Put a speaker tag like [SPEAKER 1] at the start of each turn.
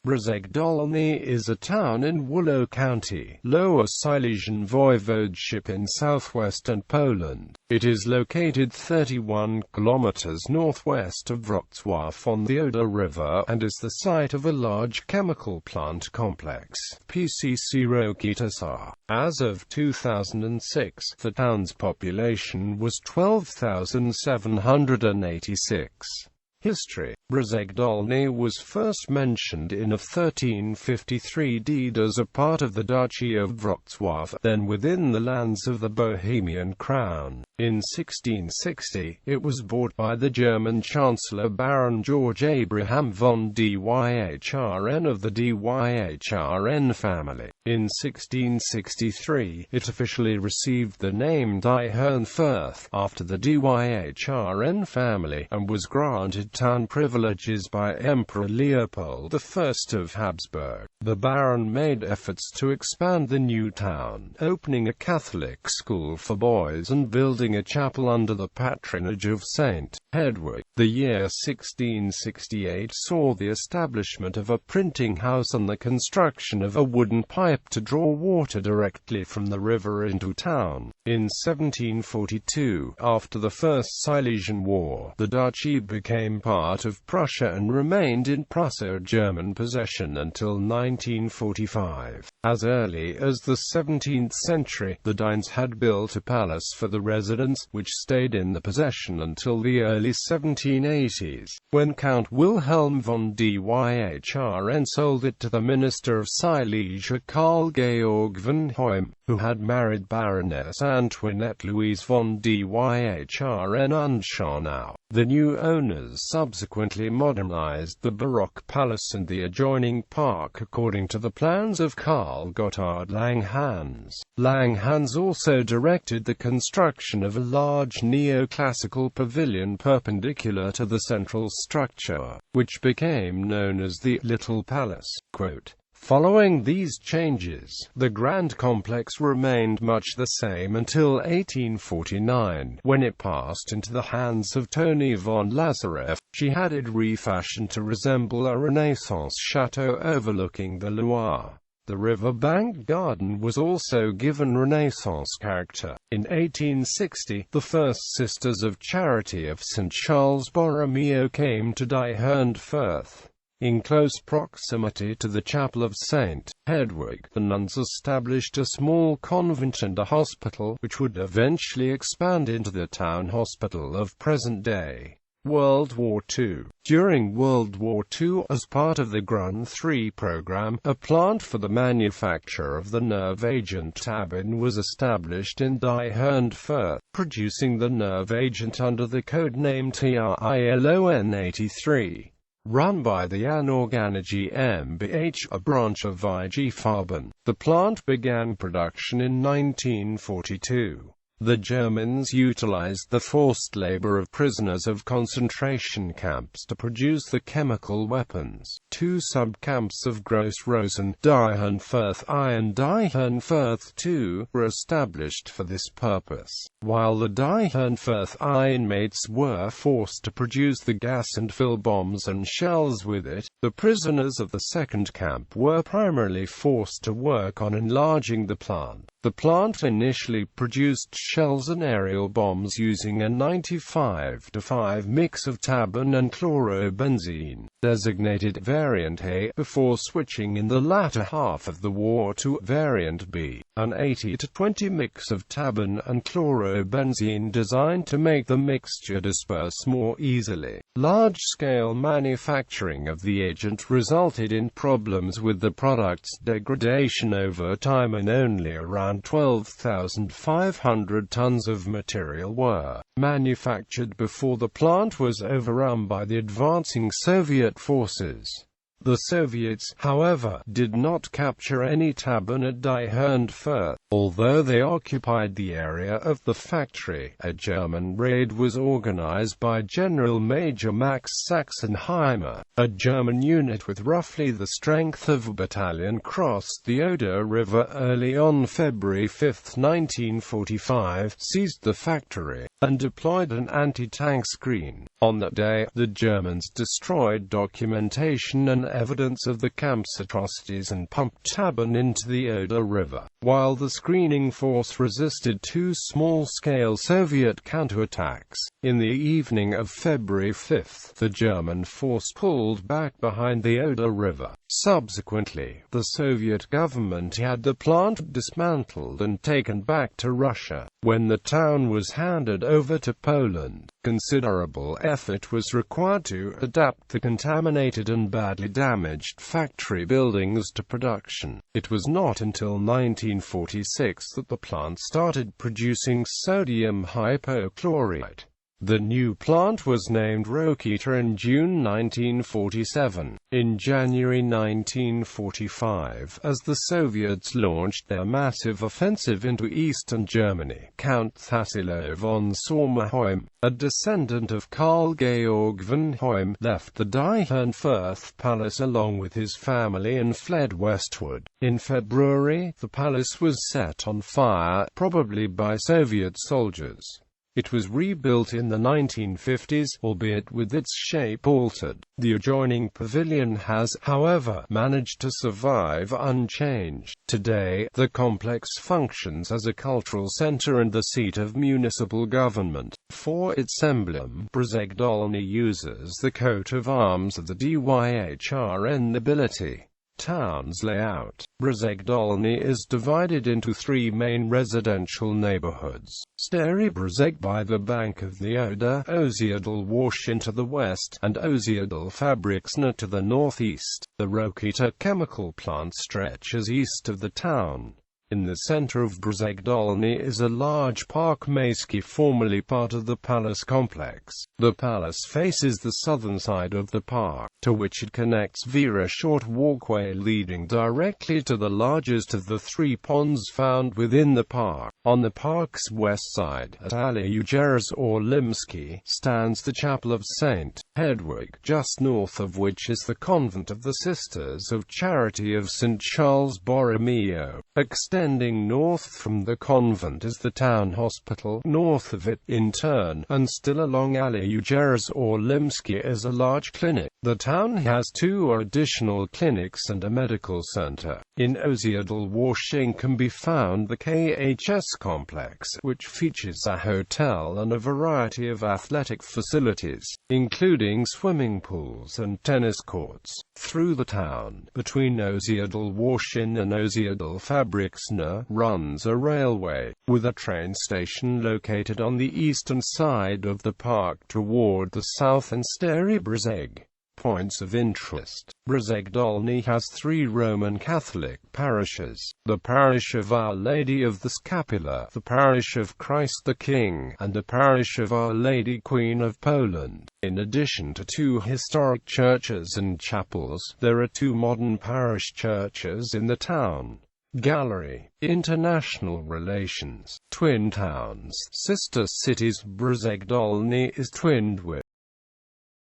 [SPEAKER 1] Brzeg Dolny is a town in Wołów County, Lower Silesian Voivodeship in southwestern Poland. It is located 31 kilometers northwest of Wrocław on the Oder River, and is the site of a large chemical plant complex, PCC Rokita SA. As of 2006, the town's population was 12,786. History. Brzeg Dolny was first mentioned in a 1353 deed as a part of the Duchy of Wrocław, then within the lands of the Bohemian Crown. In 1660, it was bought by the German Chancellor Baron George Abraham von Dyhrn of the Dyhrn family. In 1663, it officially received the name Dyhrnfirth, after the Dyhrn family, and was granted town privileges by Emperor Leopold I of Habsburg. The Baron made efforts to expand the new town, opening a Catholic school for boys and building a chapel under the patronage of St. Hedwig. The year 1668 saw the establishment of a printing house and the construction of a wooden pipe to draw water directly from the river into town. In 1742, after the First Silesian War, the duchy became part of Prussia and remained in Prusso-German possession until 1945. As early as the 17th century, the Danes had built a palace for the residents, which stayed in the possession until the early 1780s, when Count Wilhelm von Dyhrn sold it to the Minister of Silesia Karl Georg von Hoym, who had married Baroness Antoinette Louise von Dyhrn-Unscharnau. The new owners subsequently modernized the Baroque palace and the adjoining park according to the plans of Carl Gotthard Langhans. Langhans also directed the construction of a large neoclassical pavilion perpendicular to the central structure, which became known as the Little Palace. Quote, "Following these changes, the grand complex remained much the same until 1849, when it passed into the hands of Toni von Lazareff. She had it refashioned to resemble a Renaissance chateau overlooking the Loire. The riverbank garden was also given Renaissance character. In 1860, the First Sisters of Charity of St. Charles Borromeo came to Dyhrnfirth. In close proximity to the chapel of St. Hedwig, the nuns established a small convent and a hospital, which would eventually expand into the town hospital of present day. World War II. During World War II, as part of the Grun 3 program, a plant for the manufacture of the nerve agent Tabin was established in Dyhrnfirth, producing the nerve agent under the code name TRILON 83. Run by the Anorganer GmbH, a branch of IG Farben. The plant began production in 1942. The Germans utilized the forced labor of prisoners of concentration camps to produce the chemical weapons. Two sub-camps of Gross-Rosen, Dyhrnfirth I and Dyhrnfirth II, were established for this purpose. While the Dyhrnfirth I inmates were forced to produce the gas and fill bombs and shells with it, the prisoners of the second camp were primarily forced to work on enlarging the plant. The plant initially produced shells and aerial bombs using a 95:5 mix of tabun and chlorobenzene, designated Variant A, before switching in the latter half of the war to Variant B, an 80:20 mix of tabun and chlorobenzene designed to make the mixture disperse more easily. Large-scale manufacturing of the agent resulted in problems with the product's degradation over time, and only around 12,500 tons of material were manufactured before the plant was overrun by the advancing Soviet forces. The Soviets, however, did not capture any tabun at Dyhrnfirth, although they occupied the area of the factory. A German raid was organized by General Major Max Sachsenheimer. A German unit with roughly the strength of a battalion crossed the Oder River early on February 5, 1945, seized the factory, and deployed an anti-tank screen. On that day, the Germans destroyed documentation and evidence of the camp's atrocities and pumped Tabun into the Oder River. While the screening force resisted two small-scale Soviet counterattacks, in the evening of February 5, the German force pulled back behind the Oder River. Subsequently, the Soviet government had the plant dismantled and taken back to Russia. When the town was handed over to Poland, considerable effort was required to adapt the contaminated and badly damaged factory buildings to production. It was not until 1946 that the plant started producing sodium hypochlorite. The new plant was named Rokita in June 1947. In January 1945, as the Soviets launched their massive offensive into eastern Germany, Count Tassilo von Sommerheim, a descendant of Karl Georg von Hoym, left the Diehenfurth Palace along with his family and fled westward. In February, the palace was set on fire, probably by Soviet soldiers. It was rebuilt in the 1950s, albeit with its shape altered. The adjoining pavilion has, however, managed to survive unchanged. Today, the complex functions as a cultural center and the seat of municipal government. For its emblem, Brzeg Dolny uses the coat of arms of the Dyhrn nobility. Town's layout. Brzeg Dolny is divided into three main residential neighborhoods. Stary Brzeg by the bank of the Oder, Osiedl Warszin to the west, and Osiedl Fabriczna to the northeast. The Rokita chemical plant stretches east of the town. In the center of Brzeg Dolny is a large park Miejski, formerly part of the palace complex. The palace faces the southern side of the park, to which it connects via a short walkway leading directly to the largest of the three ponds found within the park. On the park's west side, at Alei Jaros or Limski, stands the chapel of St. Hedwig, just north of which is the convent of the Sisters of Charity of St. Charles Borromeo. Extending north from the convent is the town hospital. North of it, in turn, and still along Alei Jaros or Limski, is a large clinic. The town has two additional clinics and a medical center. In Osiedl Warszin can be found the KHS complex, which features a hotel and a variety of athletic facilities, including swimming pools and tennis courts. Through the town, between Osiedl Warszin and Osiedl Fabriczna, runs a railway, with a train station located on the eastern side of the park toward the south and Stary Brzeg. Points of interest. Brzeg Dolny has three Roman Catholic parishes: the parish of Our Lady of the Scapula, the parish of Christ the King, and the parish of Our Lady Queen of Poland. In addition to two historic churches and chapels, there are two modern parish churches in the town. Gallery. International relations. Twin towns. Sister cities. Brzeg Dolny is twinned with